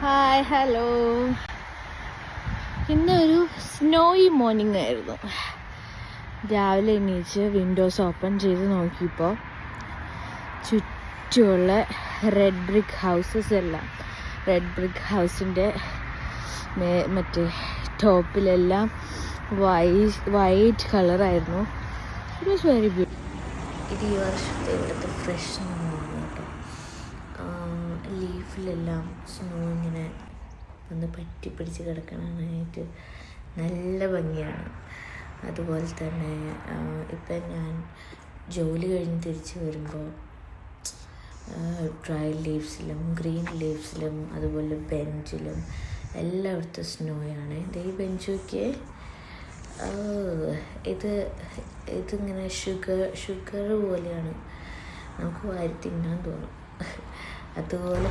Hi hello. ഇന്നൊരു snowy morning ആയിരുന്നു. രാവിലെ എണീച്ച് വിൻഡോസ് ഓപ്പൺ ചെയ്ത് നോക്കിയപ്പോൾ ചുറ്റുമുള്ള റെഡ് ബ്രിക്ക് ഹൗസസ് എല്ലാം റെഡ് ഹൗസിൻ്റെ മറ്റേ ടോപ്പിലെല്ലാം വൈറ്റ് കളറായിരുന്നു. It was very beautiful. ഇത് ഈ വർഷത്തെ ഇവിടുത്തെ ഫ്രഷ് സ്നോ ആണ് കേട്ടോ. ലീഫിലെല്ലാം സ്നോ ഇങ്ങനെ ഒന്ന് പറ്റി പിടിച്ച് കിടക്കണാനായിട്ട് നല്ല ഭംഗിയാണ്. അതുപോലെ തന്നെ ഇപ്പം ഞാൻ ജോലി കഴിഞ്ഞ് തിരിച്ച് വരുമ്പോൾ ഡ്രൈ ലീവ്സിലും ഗ്രീൻ ലീവ്സിലും അതുപോലെ ബെഞ്ചിലും എല്ലായിടത്തും സ്നോയാണ്. ഈ ബെഞ്ചൊക്കെ ഇതിങ്ങനെ ഷുഗർ പോലെയാണ്, നമുക്ക് വാരി തിന്നാൻ തോന്നും. അതുപോലെ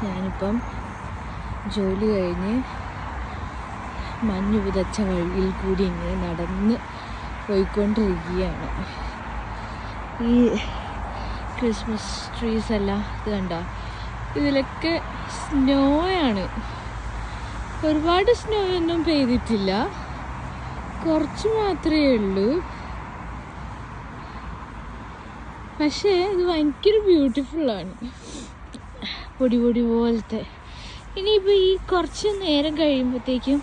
ഞാനിപ്പം ജോലി കഴിഞ്ഞ് മഞ്ഞ് പുതച്ച വഴിയിൽ കൂടി ഇങ്ങനെ നടന്ന് പോയിക്കൊണ്ടിരിക്കുകയാണ്. ഈ ക്രിസ്മസ് ട്രീസ് എല്ലാം ഇത് കണ്ട, ഇതിലൊക്കെ സ്നോയാണ്. ഒരുപാട് സ്നോ ഒന്നും പെയ്തിട്ടില്ല, കുറച്ച് മാത്രമേ ഉള്ളൂ. പക്ഷേ ഇത് ഭയങ്കര ബ്യൂട്ടിഫുള്ളാണ്, പൊടി പോലത്തെ. ഇനിയിപ്പോൾ ഈ കുറച്ച് നേരം കഴിയുമ്പോഴത്തേക്കും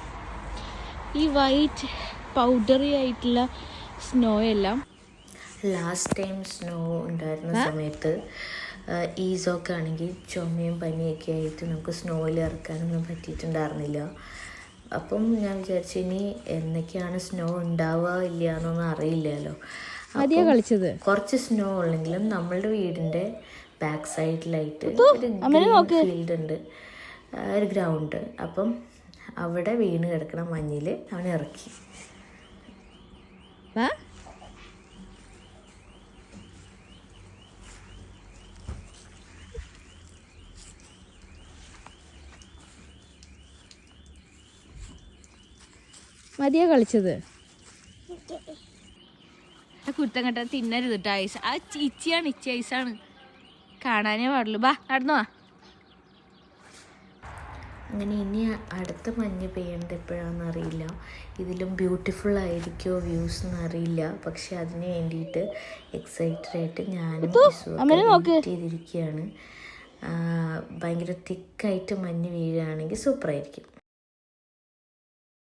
ഈ വൈറ്റ് പൗഡറി ആയിട്ടുള്ള സ്നോ എല്ലാം, ലാസ്റ്റ് ടൈം സ്നോ ഉണ്ടായിരുന്ന സമയത്ത് ഈസൊക്കെ ആണെങ്കിൽ ചുമയും പനിയൊക്കെ ആയിട്ട് നമുക്ക് സ്നോയിൽ ഇറക്കാനൊന്നും പറ്റിയിട്ടുണ്ടായിരുന്നില്ല. അപ്പം ഞാൻ വിചാരിച്ചു ഇനി എന്നൊക്കെയാണ് സ്നോ ഉണ്ടാവുക ഇല്ല എന്നൊന്നും അറിയില്ലല്ലോ. കളിച്ചത് കുറച്ച് സ്നോ ഉള്ളെങ്കിലും നമ്മളുടെ വീടിൻ്റെ ബാക്ക് സൈഡിലായിട്ട് ഒരു ഫീൽഡ് ഉണ്ട്, ഒരു ഗ്രൗണ്ട്. അപ്പം അവിടെ വീണ് കിടക്കണ മഞ്ഞിൽ അവനെ ഇറക്കി. മതിയാ കളിച്ചത്? കുരുത്തം കെട്ട തിന്നരുത് കേട്ടോ. ഐസ് ആ ഇച്ചിയാണ്, ഇച്ചി ഐസാണ്, കാണാനേ പാടുള്ളൂ. ബാ നടന്നു വാ. അങ്ങനെ ഇനി അടുത്ത മഞ്ഞ് പെയ്യേണ്ടത് എപ്പോഴാണെന്ന് അറിയില്ല. ഇതിലും ബ്യൂട്ടിഫുൾ ആയിരിക്കുമോ വ്യൂസ് എന്നറിയില്ല. പക്ഷെ അതിന് വേണ്ടിയിട്ട് എക്സൈറ്റഡ് ആയിട്ട് ഞാനും വെയിറ്റ് ചെയ്തിരിക്കുകയാണ്. ഭയങ്കര തിക്കായിട്ട് മഞ്ഞ് വീഴുകയാണെങ്കിൽ സൂപ്പറായിരിക്കും.